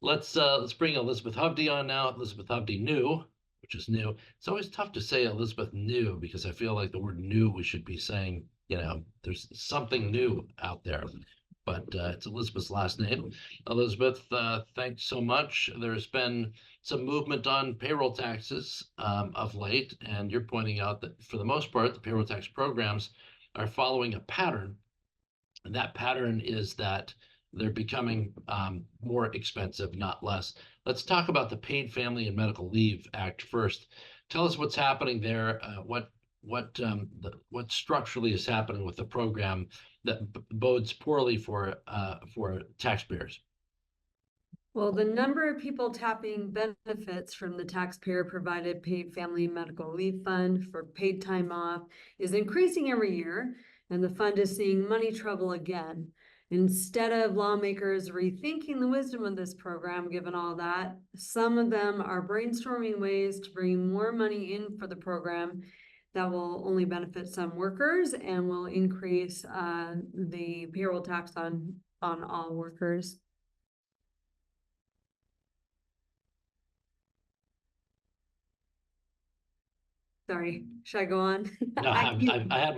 Let's bring Elizabeth Hovde on now. Elizabeth Hovde new, which is new. It's always tough to say Elizabeth new because I feel like the word new we should be saying, there's something new out there. But it's Elizabeth's last name. Elizabeth, thanks so much. There's been some movement on payroll taxes of late, and you're pointing out that for the most part, the payroll tax programs are following a pattern. And that pattern is that they're becoming more expensive, not less. Let's talk about the Paid Family and Medical Leave Act first. Tell us what's happening there. What structurally is happening with the program that bodes poorly for taxpayers? Well, the number of people tapping benefits from the taxpayer-provided Paid Family and Medical Leave Fund for paid time off is increasing every year, and the fund is seeing money trouble again. Instead of lawmakers rethinking the wisdom of this program, given all that, some of them are brainstorming ways to bring more money in for the program that will only benefit some workers and will increase the payroll tax on all workers. Sorry, should I go on? No, I had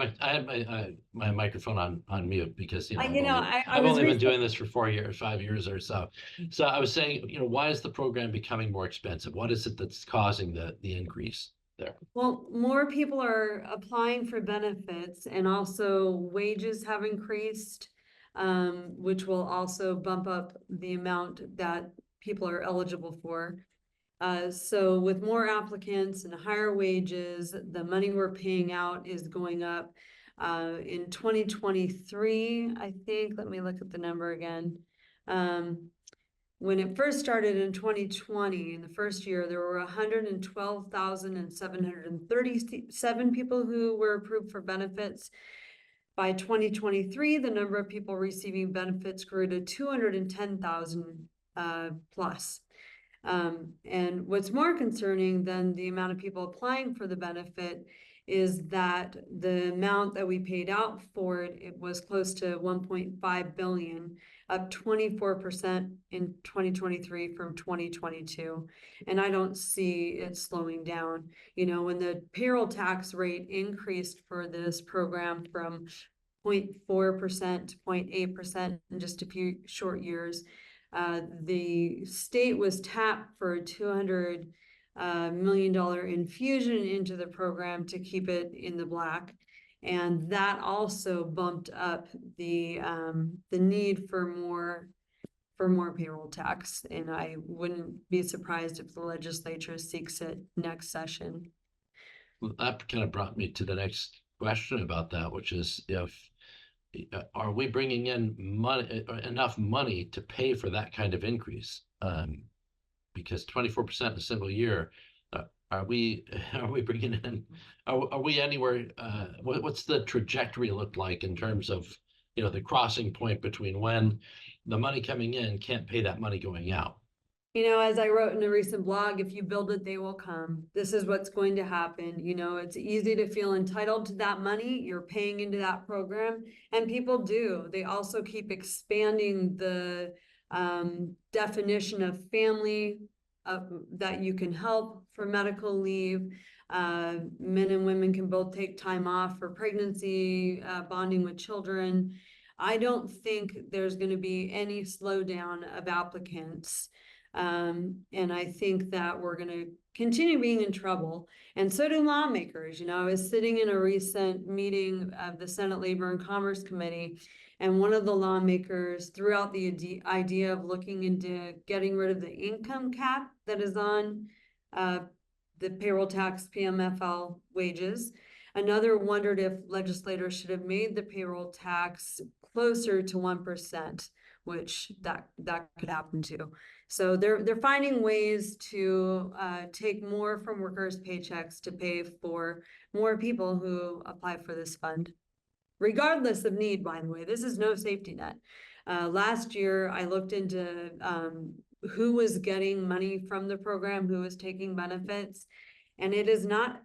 my microphone on mute because I've only been doing this for 5 years or so. So I was saying, why is the program becoming more expensive? What is it that's causing the increase there? Well, more people are applying for benefits, and also wages have increased, which will also bump up the amount that people are eligible for. So with more applicants and higher wages, the money we're paying out is going up. In 2023, I think, let me look at the number again. When it first started in 2020, in the first year, there were 112,737 people who were approved for benefits. By 2023, the number of people receiving benefits grew to 210,000 plus. And what's more concerning than the amount of people applying for the benefit is that the amount that we paid out for it was close to 1.5 billion, up 24% in 2023 from 2022. And I don't see it slowing down. When the payroll tax rate increased for this program from 0.4% to 0.8% in just a few short years, the state was tapped for a $200 million infusion into the program to keep it in the black, and that also bumped up the need for more payroll tax. And I wouldn't be surprised if the legislature seeks it next session. Well, that kind of brought me to the next question about that, which is are we bringing in enough money to pay for that kind of increase? Because 24% in a single year, are we bringing in? Are we anywhere? What's the trajectory look like in terms of the crossing point between when the money coming in can't pay that money going out? As I wrote in a recent blog, if you build it, they will come. This is what's going to happen. It's easy to feel entitled to that money. You're paying into that program, and people do. They also keep expanding the definition of family that you can help for medical leave. Men and women can both take time off for pregnancy, bonding with children. I don't think there's going to be any slowdown of applicants. And I think that we're going to continue being in trouble. And so do lawmakers. I was sitting in a recent meeting of the Senate Labor and Commerce Committee, and one of the lawmakers threw out the idea of looking into getting rid of the income cap that is on the payroll tax PMFL wages. Another wondered if legislators should have made the payroll tax closer to 1%, which that could happen too. So they're finding ways to take more from workers' paychecks to pay for more people who apply for this fund, regardless of need, by the way. This is no safety net. Last year, I looked into who was getting money from the program, who was taking benefits, and it is not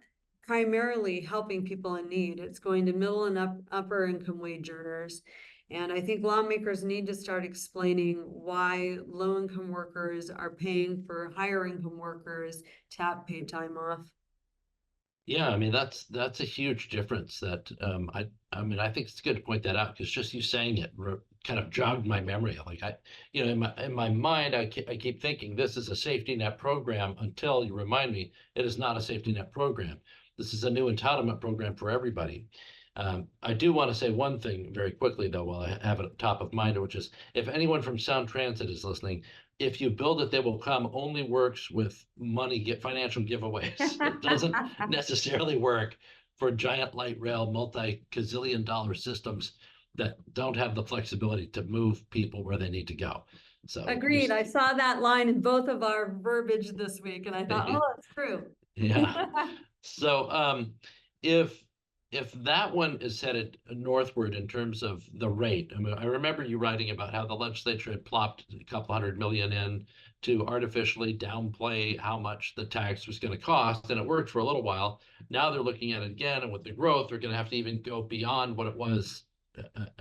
primarily helping people in need. It's going to middle and upper income wage earners. And I think lawmakers need to start explaining why low-income workers are paying for higher income workers to have paid time off. Yeah, I mean that's a huge difference that I mean I think it's good to point that out because just you saying it kind of jogged my memory. Like in my mind I keep thinking this is a safety net program until you remind me it is not a safety net program. This is a new entitlement program for everybody. I do want to say one thing very quickly though while I have it top of mind, which is if anyone from Sound Transit is listening, if you build it, they will come only works with money, get financial giveaways. It doesn't necessarily work for giant light rail, multi-gazillion dollar systems that don't have the flexibility to move people where they need to go. So Agreed. I saw that line in both of our verbiage this week and I thought, oh, it's true. yeah. So if that one is headed northward in terms of the rate, I mean, I remember you writing about how the legislature had plopped a couple $100 million in to artificially downplay how much the tax was going to cost, and it worked for a little while. Now they're looking at it again, and with the growth, they're going to have to even go beyond what it was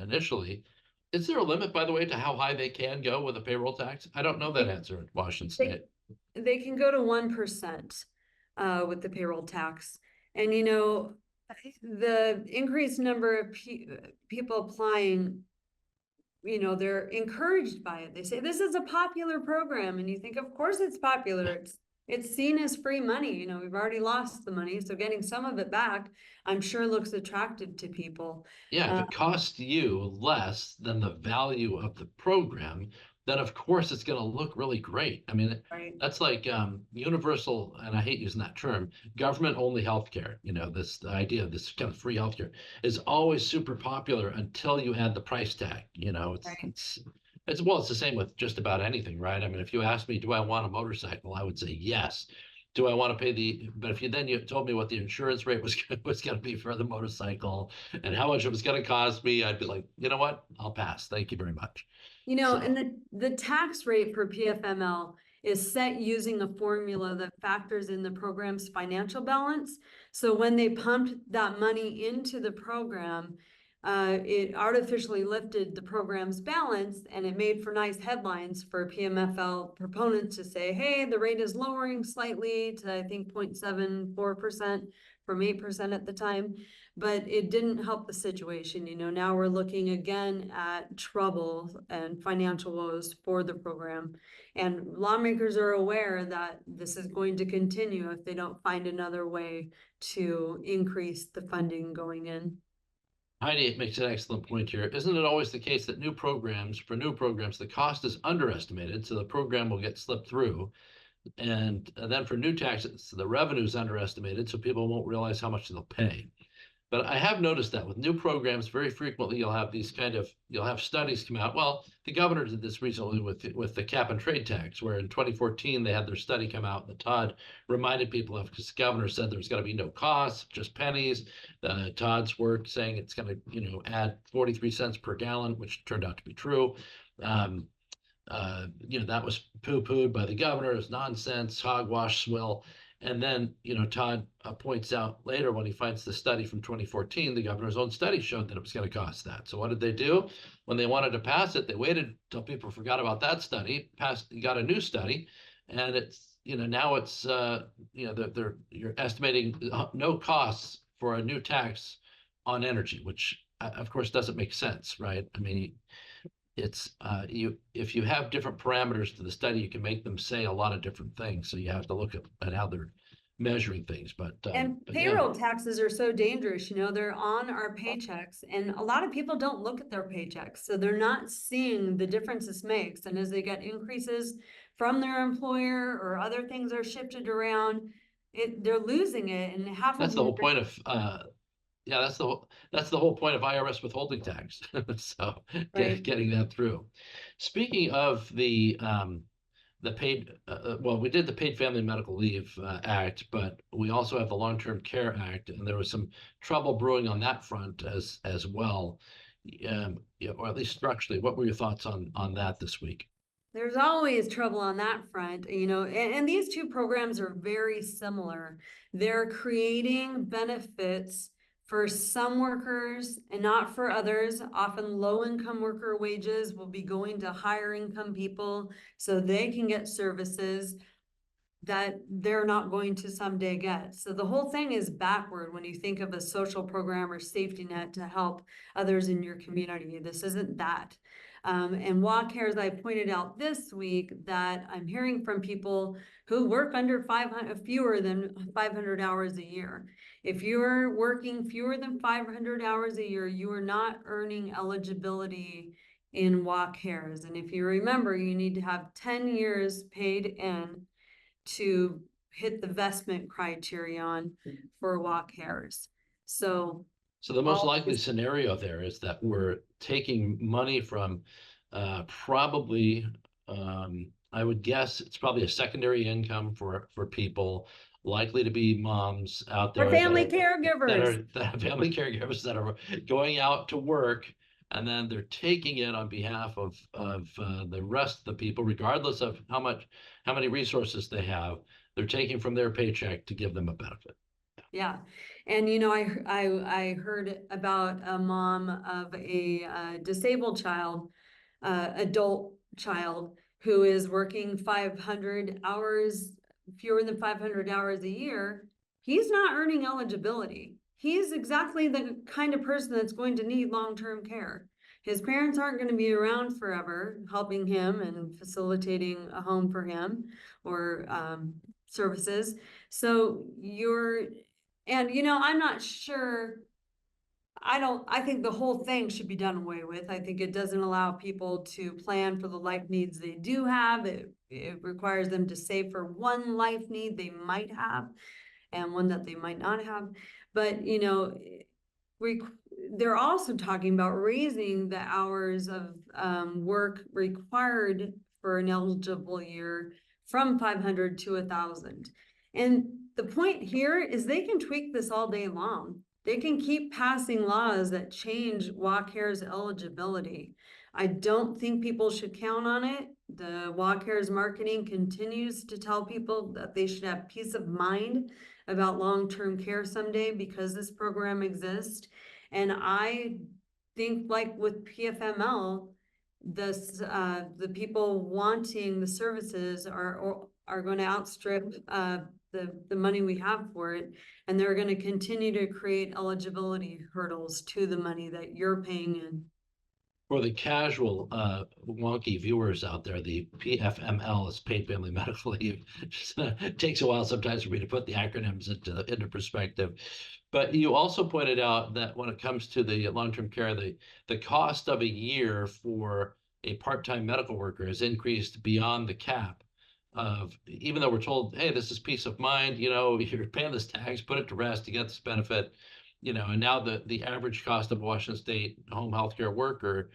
initially. Is there a limit, by the way, to how high they can go with a payroll tax? I don't know that answer in Washington State. They can go to 1% with the payroll tax. And the increased number of people applying, they're encouraged by it. They say this is a popular program, and you think, of course it's popular. It's seen as free money. We've already lost the money, so getting some of it back, I'm sure looks attractive to people. Yeah, if it costs you less than the value of the program, then of course it's going to look really great. I mean, Right. that's like universal, and I hate using that term, government-only healthcare. The idea of this kind of free healthcare is always super popular until you add the price tag. Right. It's well, it's the same with just about anything, right? I mean, if you ask me, do I want a motorcycle? I would say yes. Do I want to pay but if you told me what the insurance rate was going to be for the motorcycle and how much it was going to cost me, I'd be like, you know what? I'll pass. Thank you very much. And the tax rate for PFML is set using a formula that factors in the program's financial balance. So when they pumped that money into the program, it artificially lifted the program's balance, and it made for nice headlines for PMFL proponents to say, hey, the rate is lowering slightly to, I think, 0.74% from 8% at the time. But it didn't help the situation. Now we're looking again at trouble and financial woes for the program. And lawmakers are aware that this is going to continue if they don't find another way to increase the funding going in. Heidi makes an excellent point here. Isn't it always the case that for new programs, the cost is underestimated, so the program will get slipped through. And then for new taxes, the revenue is underestimated, so people won't realize how much they'll pay. But I have noticed that with new programs, very frequently you'll have studies come out. Well, the governor did this recently with the cap and trade tax, where in 2014 they had their study come out that Todd reminded people of, because the governor said there's going to be no costs, just pennies. Todd's work saying it's going to add 43 cents per gallon, which turned out to be true. That was poo-pooed by the governor as nonsense, hogwash, swill. And then, Todd points out later when he finds the study from 2014, the governor's own study showed that it was going to cost that. So what did they do? When they wanted to pass it, they waited until people forgot about that study, got a new study, and it's, now it's, you're estimating no costs for a new tax on energy, which of course doesn't make sense, right? I mean, it's if you have different parameters to the study, you can make them say a lot of different things. So you have to look at how they're measuring things. But payroll taxes are so dangerous. They're on our paychecks, and a lot of people don't look at their paychecks, so they're not seeing the difference this makes. And as they get increases from their employer or other things are shifted around, they're losing it. And that's the whole point of that's the whole point of IRS withholding tax. So right. Getting that through. Speaking of the paid, we did the Paid Family Medical Leave Act, but we also have the Long-Term Care Act, and there was some trouble brewing on that front as well, or at least structurally. What were your thoughts on that this week? There's always trouble on that front, and these two programs are very similar. They're creating benefits For some workers and not for others. Often low-income worker wages will be going to higher income people so they can get services that they're not going to someday get. So the whole thing is backward when you think of a social program or safety net to help others in your community. This isn't that. And WA Cares, I pointed out this week that I'm hearing from people who work under 500, fewer than 500 hours a year. If you're working fewer than 500 hours a year, you are not earning eligibility in WA Cares. And if you remember, you need to have 10 years paid in to hit the vestment criterion for WA Cares. So the most likely scenario there is that we're taking money from probably, I would guess it's probably a secondary income for people, likely to be moms out there. For family that caregivers. That are family caregivers that are going out to work, and then they're taking it on behalf of the rest of the people, regardless of how many resources they have. They're taking from their paycheck to give them a benefit. Yeah. And, you know, I heard about a mom of a disabled child, adult child, who is working 500 hours, fewer than 500 hours a year. He's not earning eligibility. He's exactly the kind of person that's going to need long-term care. His parents aren't going to be around forever helping him and facilitating a home for him or services. So and you know, I'm not sure. I think the whole thing should be done away with. I think it doesn't allow people to plan for the life needs they do have. It requires them to save for one life need they might have and one that they might not have. But, you know, they're also talking about raising the hours of work required for an eligible year from 500 to 1,000. And the point here is they can tweak this all day long. They can keep passing laws that change WA Cares eligibility. I don't think people should count on it. The WA Cares marketing continues to tell people that they should have peace of mind about long-term care someday because this program exists. And I think, like with PFML, the people wanting the services are going to outstrip the money we have for it, and they're going to continue to create eligibility hurdles to the money that you're paying in. For the casual wonky viewers out there, the PFML is paid family medical leave. It takes a while sometimes for me to put the acronyms into perspective. But you also pointed out that when it comes to the long-term care, the cost of a year for a part-time medical worker has increased beyond the cap of, even though we're told, hey, this is peace of mind, you know, you're paying this tax, put it to rest, you get this benefit, you know, and now the average cost of a Washington State home healthcare worker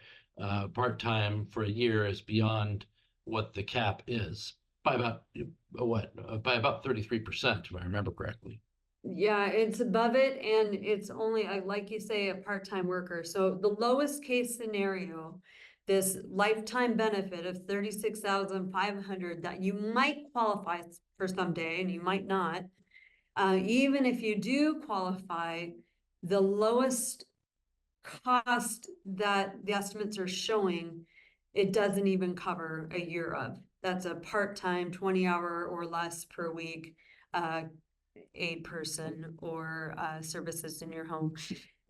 part-time for a year is beyond what the cap is by about by about 33%, if I remember correctly. Yeah, it's above it, and it's only, like you say, a part-time worker. So the lowest case scenario, this lifetime benefit of 36,500 that you might qualify for someday, and you might not. Even if you do qualify, the lowest cost that the estimates are showing, it doesn't even cover a year of. That's a part-time 20-hour or less per week aid person or services in your home.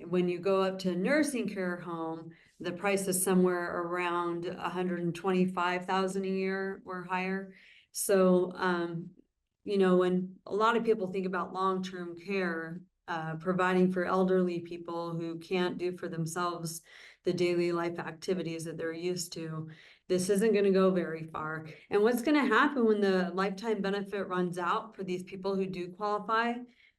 When you go up to nursing care home, the price is somewhere around 125,000 a year or higher. So, you know, when a lot of people think about long-term care, providing for elderly people who can't do for themselves the daily life activities that they're used to, this isn't going to go very far. And what's going to happen when the lifetime benefit runs out for these people who do qualify?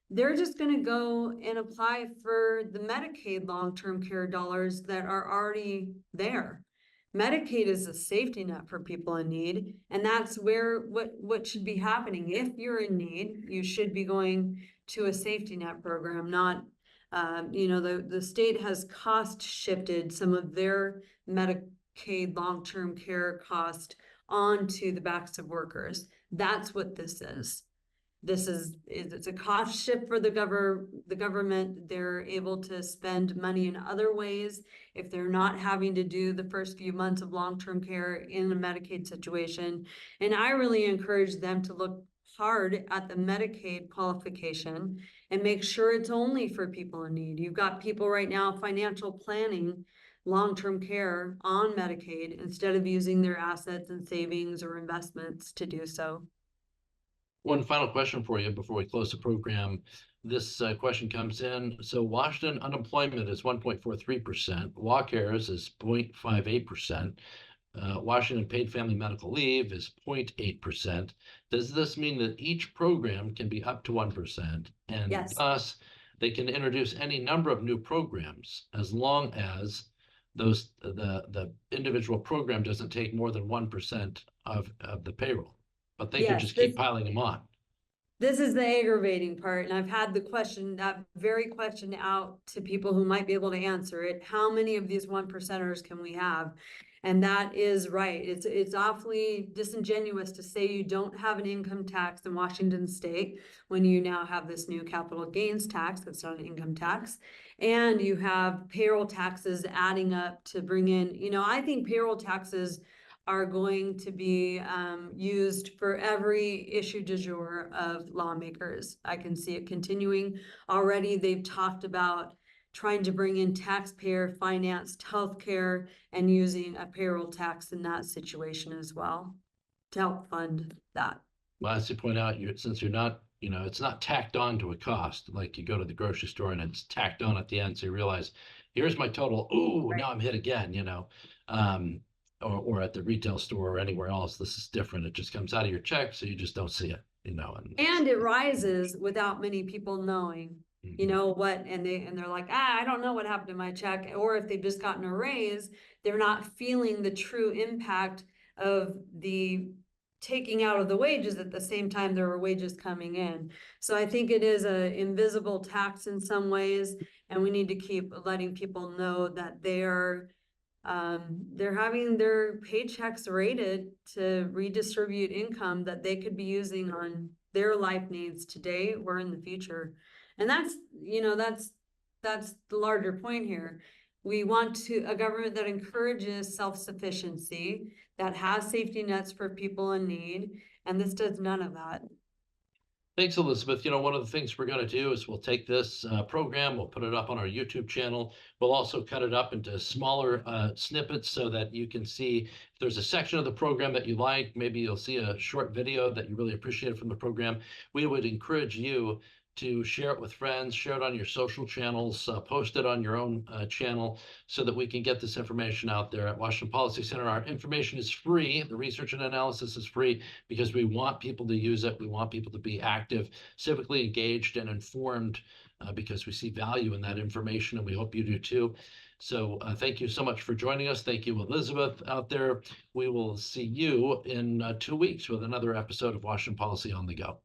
They're just going to go and apply for the Medicaid long-term care dollars that are already there. Medicaid is a safety net for people in need, and that's where what should be happening. If you're in need, you should be going to a safety net program, not you know, the state has cost shifted some of their Medicaid long-term care cost onto the backs of workers. That's what this is. it's a cost shift for the government. They're able to spend money in other ways if they're not having to do the first few months of long-term care in a Medicaid situation. And I really encourage them to look hard at the Medicaid qualification and make sure it's only for people in need. You've got people right now financial planning long-term care on Medicaid instead of using their assets and savings or investments to do so. One final question for you before we close the program. This question comes in. So Washington unemployment is 1.43%. WACARES is 0.58%. Washington paid family medical leave is 0.8%. Does this mean that each program can be up to 1%? And Yes. thus, they can introduce any number of new programs as long as the individual program doesn't take more than 1% of the payroll. But they can just keep piling them on. This is the aggravating part, and I've had that very question out to people who might be able to answer it. How many of these 1%ers can we have? And that is right. It's awfully disingenuous to say you don't have an income tax in Washington state when you now have this new capital gains tax that's not an income tax. And you have payroll taxes adding up to bring in, I think payroll taxes are going to be used for every issue du jour of lawmakers. I can see it continuing already. They've talked about trying to bring in taxpayer financed healthcare and using a payroll tax in that situation as well to help fund that. Well, as you point out, since you're not, it's not tacked on to a cost, like you go to the grocery store and it's tacked on at the end. So you realize, here's my total. Ooh, right. Now I'm hit again, or at the retail store or anywhere else. This is different. It just comes out of your check, so you just don't see it, And it rises without many people knowing, what, and they're like, I don't know what happened to my check. Or if they've just gotten a raise, they're not feeling the true impact of the taking out of the wages at the same time there were wages coming in. So I think it is an invisible tax in some ways, and we need to keep letting people know that they're having their paychecks rated to redistribute income that they could be using on their life needs today or in the future. And that's the larger point here. We want a government that encourages self-sufficiency, that has safety nets for people in need, and this does none of that. Thanks, Elizabeth. One of the things we're going to do is we'll take this program, we'll put it up on our YouTube channel. We'll also cut it up into smaller snippets so that you can see if there's a section of the program that you like. Maybe you'll see a short video that you really appreciate from the program. We would encourage you to share it with friends, share it on your social channels, post it on your own channel so that we can get this information out there. At Washington Policy Center, our information is free. The research and analysis is free because we want people to use it. We want people to be active, civically engaged, and informed because we see value in that information, and we hope you do too. So thank you so much for joining us. Thank you, Elizabeth, out there. We will see you in 2 weeks with another episode of Washington Policy on the Go.